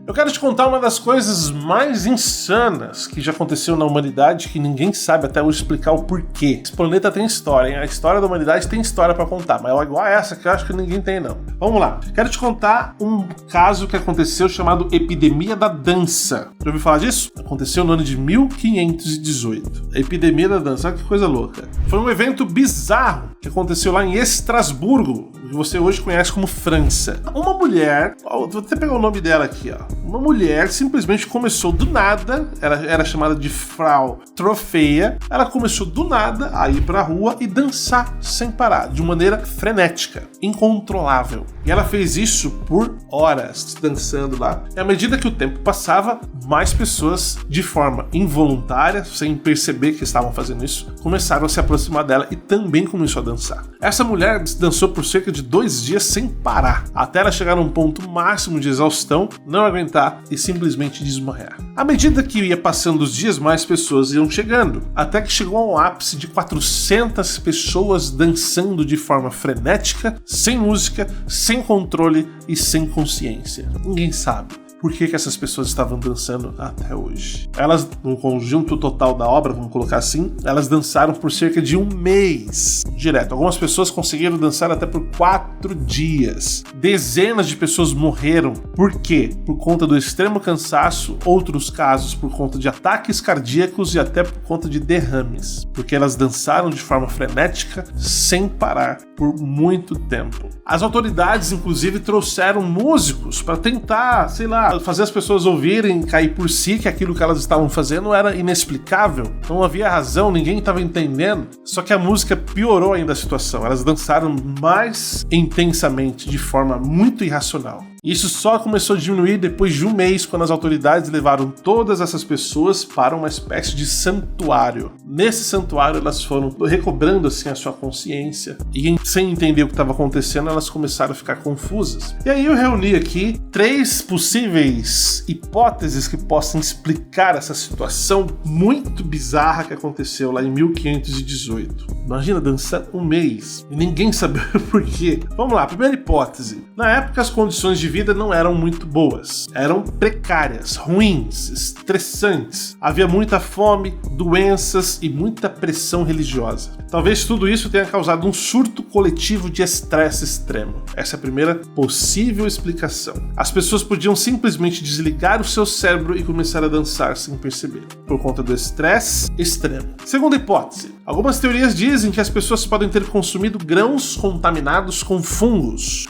Eu quero te contar uma das coisas mais insanas que já aconteceu na humanidade, que ninguém sabe até hoje explicar o porquê. Esse planeta tem história, hein? A história da humanidade tem história pra contar, mas é igual a essa que eu acho que ninguém tem, não. Vamos lá. Quero te contar um caso que aconteceu chamado Epidemia da Dança. Já ouviu falar disso? Aconteceu no ano de 1518. A Epidemia da Dança, olha que coisa louca. Foi um evento bizarro que aconteceu lá em Estrasburgo, que você hoje conhece como França. Uma mulher, vou até pegar o nome dela aqui, ó. Uma mulher simplesmente começou do nada, ela era chamada de Frau Trofeia, ela começou do nada a ir pra rua e dançar sem parar, de maneira frenética, incontrolável. E ela fez isso por horas, dançando lá. E à medida que o tempo passava, mais pessoas, de forma involuntária, sem perceber que estavam fazendo isso, começaram a se aproximar dela e também começou a dançar. Essa mulher dançou por cerca de 2 dias sem parar, até ela chegar num ponto máximo de exaustão, não aguentar e simplesmente desmaiar. À medida que ia passando os dias, mais pessoas iam chegando, até que chegou a um ápice de 400 pessoas dançando de forma frenética, sem música, sem controle e sem consciência. Ninguém sabe por que essas pessoas estavam dançando até hoje. Elas, no conjunto total da obra, vamos colocar assim, elas dançaram por cerca de 1 mês direto. Algumas pessoas conseguiram dançar até por 4 dias. Dezenas de pessoas morreram. Por quê? Por conta do extremo cansaço, outros casos por conta de ataques cardíacos e até por conta de derrames. Porque elas dançaram de forma frenética, sem parar, por muito tempo. As autoridades, inclusive, trouxeram músicos para tentar, sei lá, fazer as pessoas ouvirem, cair por si que aquilo que elas estavam fazendo era inexplicável, não havia razão, ninguém estava entendendo. Só que a música piorou ainda a situação, elas dançaram mais intensamente, de forma muito irracional. Isso só começou a diminuir depois de 1 mês, quando as autoridades levaram todas essas pessoas para uma espécie de santuário. Nesse santuário elas foram recobrando assim a sua consciência e, sem entender o que estava acontecendo, elas começaram a ficar confusas. E aí eu reuni aqui 3 possíveis hipóteses que possam explicar essa situação muito bizarra que aconteceu lá em 1518. Imagina dançar 1 mês e ninguém sabia por quê. Vamos lá, primeira hipótese. Na época as condições de vida não eram muito boas, eram precárias, ruins, estressantes. Havia muita fome, doenças e muita pressão religiosa. Talvez tudo isso tenha causado um surto coletivo de estresse extremo. Essa é a primeira possível explicação. As pessoas podiam simplesmente desligar o seu cérebro e começar a dançar sem perceber, por conta do estresse extremo. Segunda hipótese. Algumas teorias dizem que as pessoas podem ter consumido grãos contaminados com fungos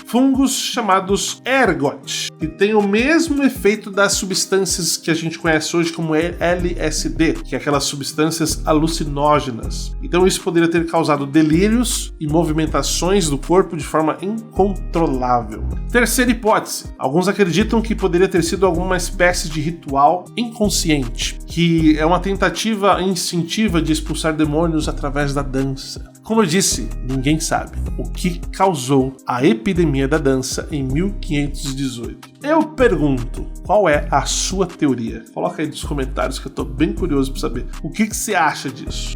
chamados ergot, que tem o mesmo efeito das substâncias que a gente conhece hoje como LSD, que é aquelas substâncias alucinógenas. Então isso poderia ter causado delírios e movimentações do corpo de forma incontrolável. Terceira hipótese. Alguns acreditam que poderia ter sido alguma espécie de ritual inconsciente, que é uma tentativa instintiva de expulsar demônios através da dança. Como eu disse, ninguém sabe o que causou a epidemia da dança em 1518. Eu pergunto, qual é a sua teoria? Coloca aí nos comentários que eu tô bem curioso para saber o que você acha disso.